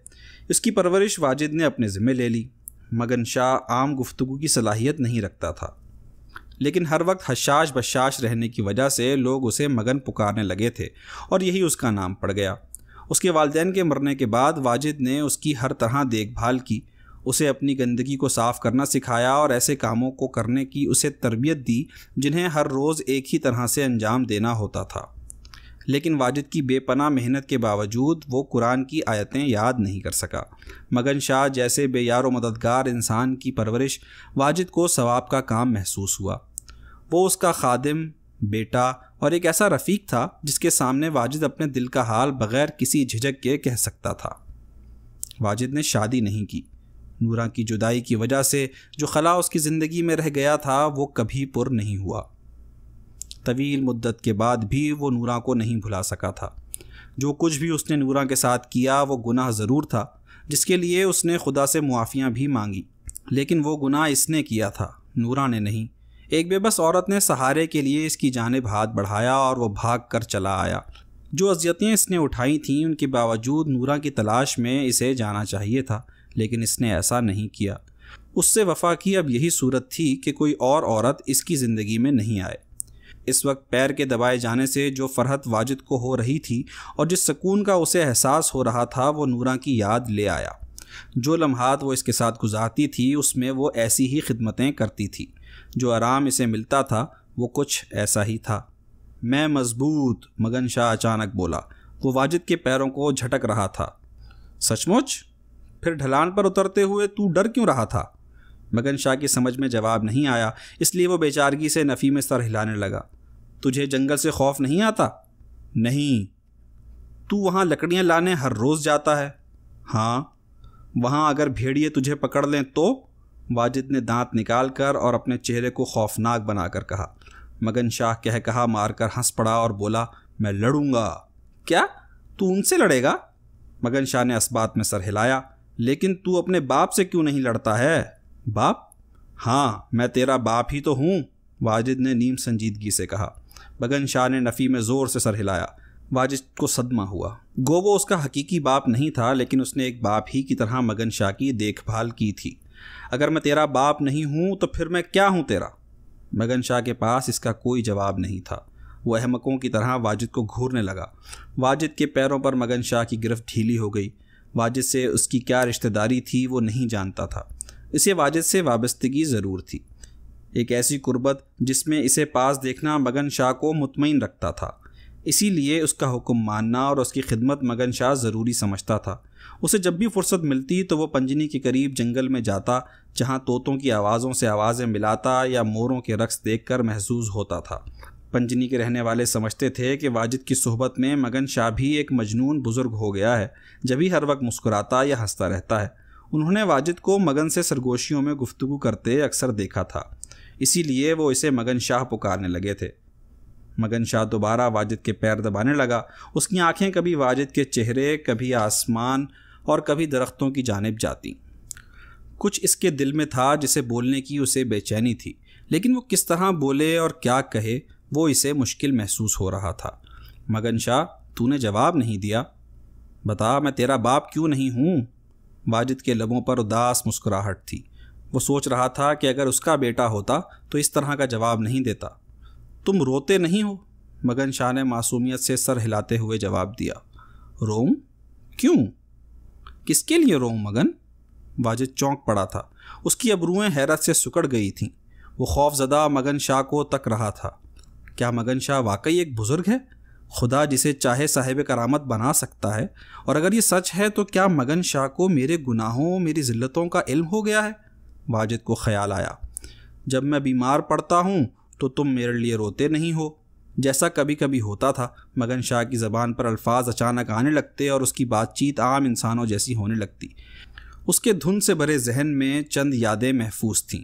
اس کی پرورش واجد نے اپنے ذمہ لے لی۔ مگن شاہ عام گفتگو کی صلاحیت نہیں رکھتا تھا، لیکن ہر وقت حشاش بشاش رہنے کی وجہ سے لوگ اسے مگن پکارنے لگے تھے اور یہی اس کا نام پڑ گیا۔ اس کے والدین کے مرنے کے بعد واجد نے اس کی ہر طرح دیکھ بھال کی، اسے اپنی گندگی کو صاف کرنا سکھایا اور ایسے کاموں کو کرنے کی اسے تربیت دی جنہیں ہر روز ایک ہی طرح سے انجام دینا ہوتا تھا۔ لیکن واجد کی بے پناہ محنت کے باوجود وہ قرآن کی آیتیں یاد نہیں کر سکا۔ مگن شاہ جیسے بے یار و مددگار انسان کی پرورش واجد کو ثواب کا کام محسوس ہوا۔ وہ اس کا خادم، بیٹا اور ایک ایسا رفیق تھا جس کے سامنے واجد اپنے دل کا حال بغیر کسی جھجک کے کہہ سکتا تھا۔ واجد نے شادی نہیں کی۔ نورا کی جدائی کی وجہ سے جو خلا اس کی زندگی میں رہ گیا تھا وہ کبھی پر نہیں ہوا۔ طویل مدت کے بعد بھی وہ نورا کو نہیں بھلا سکا تھا۔ جو کچھ بھی اس نے نورا کے ساتھ کیا وہ گناہ ضرور تھا جس کے لیے اس نے خدا سے معافیاں بھی مانگی، لیکن وہ گناہ اس نے کیا تھا، نورا نے نہیں۔ ایک بے بس عورت نے سہارے کے لیے اس کی جانب ہاتھ بڑھایا اور وہ بھاگ کر چلا آیا۔ جو اذیتیں اس نے اٹھائی تھیں ان کے باوجود نورا کی تلاش میں اسے جانا چاہیے تھا، لیکن اس نے ایسا نہیں کیا۔ اس سے وفا کی اب یہی صورت تھی کہ کوئی اور عورت اس کی زندگی میں نہیں آئے۔ اس وقت پیر کے دبائے جانے سے جو فرحت واجد کو ہو رہی تھی اور جس سکون کا اسے احساس ہو رہا تھا وہ نورا کی یاد لے آیا۔ جو لمحات وہ اس کے ساتھ گزارتی تھی اس میں وہ ایسی ہی خدمتیں کرتی تھی۔ جو آرام اسے ملتا تھا وہ کچھ ایسا ہی تھا۔ میں مضبوط، مگن شاہ اچانک بولا۔ وہ واجد کے پیروں کو جھٹک رہا تھا۔ سچ مچ؟ پھر ڈھلان پر اترتے ہوئے تو ڈر کیوں رہا تھا؟ مگن شاہ کی سمجھ میں جواب نہیں آیا، اس لیے وہ بیچارگی سے نفی میں سر ہلانے لگا۔ تجھے جنگل سے خوف نہیں آتا؟ نہیں۔ تو وہاں لکڑیاں لانے ہر روز جاتا ہے؟ ہاں۔ وہاں اگر بھیڑیے تجھے پکڑ لیں تو؟ واجد نے دانت نکال کر اور اپنے چہرے کو خوفناک بنا کر کہا۔ مگن شاہ کہا مار کر ہنس پڑا اور بولا، میں لڑوں گا۔ کیا؟ تو ان سے لڑے گا؟ مگن شاہ نے اس بات میں سر ہلایا۔ لیکن تو اپنے باپ سے کیوں نہیں لڑتا ہے؟ باپ؟ ہاں، میں تیرا باپ ہی تو ہوں، واجد نے نیم سنجیدگی سے کہا۔ مگن شاہ نے نفی میں زور سے سر ہلایا۔ واجد کو صدمہ ہوا۔ گو وہ اس کا حقیقی باپ نہیں تھا، لیکن اس نے ایک باپ ہی کی طرح مگن شاہ کی دیکھ بھال کی تھی۔ اگر میں تیرا باپ نہیں ہوں تو پھر میں کیا ہوں تیرا؟ مگن شاہ کے پاس اس کا کوئی جواب نہیں تھا۔ وہ احمقوں کی طرح واجد کو گھورنے لگا۔ واجد کے پیروں پر مگن شاہ کی گرفت ڈھیلی ہو گئی۔ واجد سے اس کی کیا رشتہ داری تھی وہ نہیں جانتا تھا، اسے واجد سے وابستگی ضرور تھی، ایک ایسی قربت جس میں اسے پاس دیکھنا مگن شاہ کو مطمئن رکھتا تھا۔ اسی لیے اس کا حکم ماننا اور اس کی خدمت مگن شاہ ضروری سمجھتا تھا۔ اسے جب بھی فرصت ملتی تو وہ پنجنی کے قریب جنگل میں جاتا، جہاں طوطوں کی آوازوں سے آوازیں ملاتا یا موروں کے رقص دیکھ کر محظوظ ہوتا تھا۔ پنجنی کے رہنے والے سمجھتے تھے کہ واجد کی صحبت میں مگن شاہ بھی ایک مجنون بزرگ ہو گیا ہے، جبھی ہر وقت مسکراتا یا ہنستا رہتا ہے۔ انہوں نے واجد کو مگن سے سرگوشیوں میں گفتگو کرتے اکثر دیکھا تھا، اسی لیے وہ اسے مگن شاہ پکارنے لگے تھے۔ مگن شاہ دوبارہ واجد کے پیر دبانے لگا۔ اس کی آنکھیں کبھی واجد کے چہرے، کبھی آسمان اور کبھی درختوں کی جانب جاتی۔ کچھ اس کے دل میں تھا جسے بولنے کی اسے بے چینی تھی، لیکن وہ کس طرح بولے اور کیا کہے وہ اسے مشکل محسوس ہو رہا تھا۔ مگن شاہ، تو نے جواب نہیں دیا، بتا میں تیرا باپ کیوں نہیں ہوں؟ واجد کے لبوں پر اداس مسکراہٹ تھی۔ وہ سوچ رہا تھا کہ اگر اس کا بیٹا ہوتا تو اس طرح کا جواب نہیں دیتا۔ تم روتے نہیں ہو؟ مگن شاہ نے معصومیت سے سر ہلاتے ہوئے جواب دیا۔ روؤں؟ کیوں؟ کس کے لیے روؤں مگن؟ واجد چونک پڑا تھا، اس کی ابروئیں حیرت سے سکڑ گئی تھیں۔ وہ خوف زدہ مگن شاہ کو تک رہا تھا۔ کیا مگن شاہ واقعی ایک بزرگ ہے؟ خدا جسے چاہے صاحب کرامت بنا سکتا ہے، اور اگر یہ سچ ہے تو کیا مگن شاہ کو میرے گناہوں، میری ذلتوں کا علم ہو گیا ہے؟ واجد کو خیال آیا، جب میں بیمار پڑتا ہوں تو تم میرے لیے روتے نہیں ہو، جیسا کبھی کبھی ہوتا تھا۔ مگن شاہ کی زبان پر الفاظ اچانک آنے لگتے اور اس کی بات چیت عام انسانوں جیسی ہونے لگتی۔ اس کے دھن سے بھرے ذہن میں چند یادیں محفوظ تھیں۔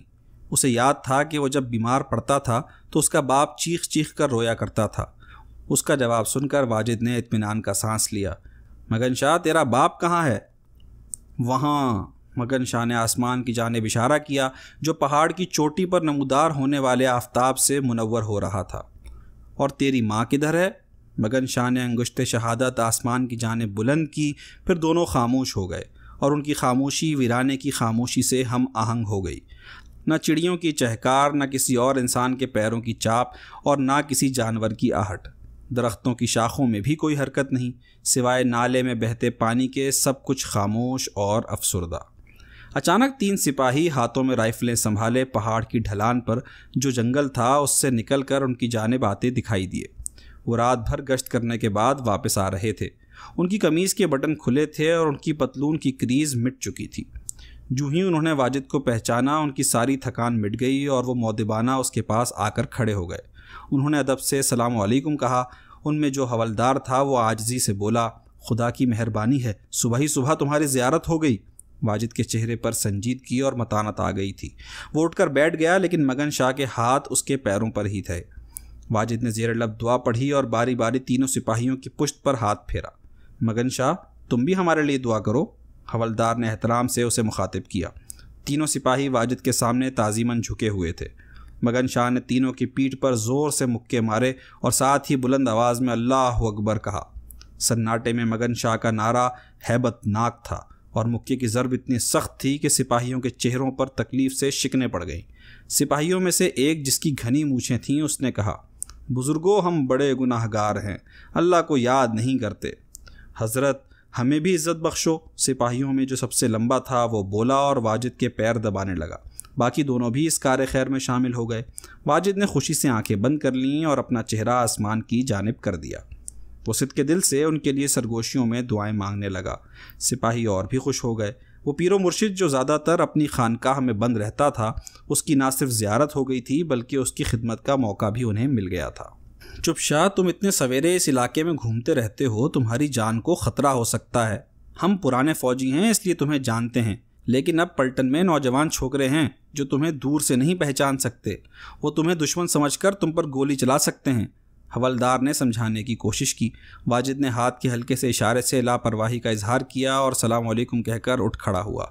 اسے یاد تھا کہ وہ جب بیمار پڑتا تھا تو اس کا باپ چیخ چیخ کر رویا کرتا تھا۔ اس کا جواب سن کر واجد نے اطمینان کا سانس لیا۔ مگن شاہ، تیرا باپ کہاں ہے؟ وہاں۔ مگن شاہ نے آسمان کی جانب اشارہ کیا جو پہاڑ کی چوٹی پر نمودار ہونے والے آفتاب سے منور ہو رہا تھا۔ اور تیری ماں کدھر ہے؟ مگن شاہ نے انگشت شہادت آسمان کی جانب بلند کی، پھر دونوں خاموش ہو گئے اور ان کی خاموشی ویرانے کی خاموشی سے ہم آہنگ ہو گئی۔ نہ چڑیوں کی چہکار، نہ کسی اور انسان کے پیروں کی چاپ، اور نہ کسی جانور کی آہٹ۔ درختوں کی شاخوں میں بھی کوئی حرکت نہیں، سوائے نالے میں بہتے پانی کے سب کچھ خاموش اور افسردہ۔ اچانک 3 سپاہی ہاتھوں میں رائفلیں سنبھالے پہاڑ کی ڈھلان پر جو جنگل تھا اس سے نکل کر ان کی جانب آتے دکھائی دیے۔ وہ رات بھر گشت کرنے کے بعد واپس آ رہے تھے۔ ان کی قمیض کے بٹن کھلے تھے اور ان کی پتلون کی کریز مٹ چکی تھی۔ جو ہی انہوں نے واجد کو پہچانا، ان کی ساری تھکان مٹ گئی اور وہ مؤدبانہ اس کے پاس آ کر کھڑے ہو گئے۔ انہوں نے ادب سے السلام علیکم کہا۔ ان میں جو حوالدار تھا وہ عاجزی سے بولا، خدا کی مہربانی ہے، صبح ہی صبح تمہاری زیارت ہو گئی۔ واجد کے چہرے پر سنجیدگی اور متانت آ گئی تھی۔ وہ اٹھ کر بیٹھ گیا، لیکن مگن شاہ کے ہاتھ اس کے پیروں پر ہی تھے۔ واجد نے زیر لب دعا پڑھی اور باری باری تینوں سپاہیوں کی پشت پر ہاتھ پھیرا۔ مگن شاہ، تم بھی ہمارے لیے دعا کرو، حوالدار نے احترام سے اسے مخاطب کیا۔ تینوں سپاہی واجد کے سامنے تعظیماً جھکے ہوئے تھے۔ مگن شاہ نے تینوں کی پیٹھ پر زور سے مکے مارے اور ساتھ ہی بلند آواز میں اللہ اکبر کہا۔ سناٹے میں مگن شاہ کا نعرہ ہیبت ناک تھا اور مکے کی ضرب اتنی سخت تھی کہ سپاہیوں کے چہروں پر تکلیف سے شکنیں پڑ گئیں۔ سپاہیوں میں سے ایک، جس کی گھنی مونچھیں تھیں، اس نے کہا، بزرگوں، ہم بڑے گناہ گار ہیں، اللہ کو یاد نہیں کرتے، حضرت ہمیں بھی عزت بخشو۔ سپاہیوں میں جو سب سے لمبا تھا وہ بولا اور واجد کے پیر دبانے لگا۔ باقی دونوں بھی اس کار خیر میں شامل ہو گئے۔ واجد نے خوشی سے آنکھیں بند کر لیں اور اپنا چہرہ آسمان کی جانب کر دیا۔ وہ صدقے دل سے ان کے لیے سرگوشیوں میں دعائیں مانگنے لگا۔ سپاہی اور بھی خوش ہو گئے۔ وہ پیر و مرشد جو زیادہ تر اپنی خانقاہ میں بند رہتا تھا، اس کی نہ صرف زیارت ہو گئی تھی بلکہ اس کی خدمت کا موقع بھی انہیں مل گیا تھا۔ چپ شاہ، تم اتنے سویرے اس علاقے میں گھومتے رہتے ہو، تمہاری جان کو خطرہ ہو سکتا ہے۔ ہم پرانے فوجی ہیں اس لیے تمہیں جانتے ہیں، لیکن اب پلٹن میں نوجوان چھوکرے ہیں جو تمہیں دور سے نہیں پہچان سکتے، وہ تمہیں دشمن سمجھ کر تم پر گولی چلا سکتے ہیں۔ حوالدار نے سمجھانے کی کوشش کی۔ واجد نے ہاتھ کے ہلکے سے اشارے سے لاپرواہی کا اظہار کیا اور سلام علیکم کہہ کر اٹھ کھڑا ہوا۔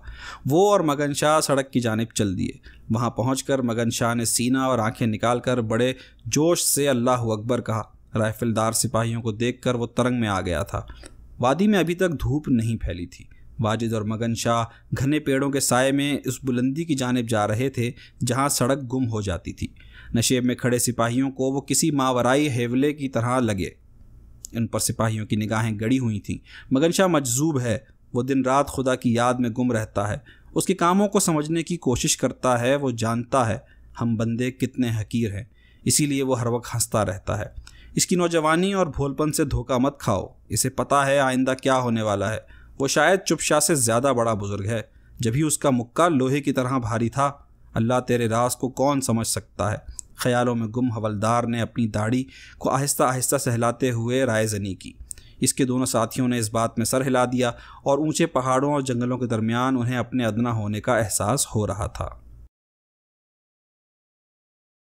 وہ اور مگن شاہ سڑک کی جانب چل دیے۔ وہاں پہنچ کر مگن شاہ نے سینہ اور آنکھیں نکال کر بڑے جوش سے اللہ اکبر کہا۔ رائفل دار سپاہیوں کو دیکھ کر وہ ترنگ میں آ گیا تھا۔ وادی میں ابھی تک دھوپ نہیں پھیلی تھی۔ واجد اور مگن شاہ گھنے پیڑوں کے سائے میں اس بلندی کی جانب جا رہے تھے جہاں سڑک گم ہو جاتی تھی۔ نشیب میں کھڑے سپاہیوں کو وہ کسی ماورائی ہیولے کی طرح لگے۔ ان پر سپاہیوں کی نگاہیں گڑی ہوئی تھیں۔ مگن شاہ مجذوب ہے، وہ دن رات خدا کی یاد میں گم رہتا ہے، اس کے کاموں کو سمجھنے کی کوشش کرتا ہے۔ وہ جانتا ہے ہم بندے کتنے حقیر ہیں، اسی لیے وہ ہر وقت ہنستا رہتا ہے۔ اس کی نوجوانی اور بھولپن سے دھوکہ مت کھاؤ، اسے پتہ ہے آئندہ کیا ہونے والا ہے۔ وہ شاید چپ شاہ سے زیادہ بڑا بزرگ ہے، جبھی اس کا مکہ لوہے کی طرح بھاری تھا۔ اللہ تیرے راز کو کون سمجھ سکتا ہے؟ خیالوں میں گم حوالدار نے اپنی داڑھی کو آہستہ آہستہ سہلاتے ہوئے رائے زنی کی۔ اس کے دونوں ساتھیوں نے اس بات میں سر ہلا دیا اور اونچے پہاڑوں اور جنگلوں کے درمیان انہیں اپنے ادنا ہونے کا احساس ہو رہا تھا۔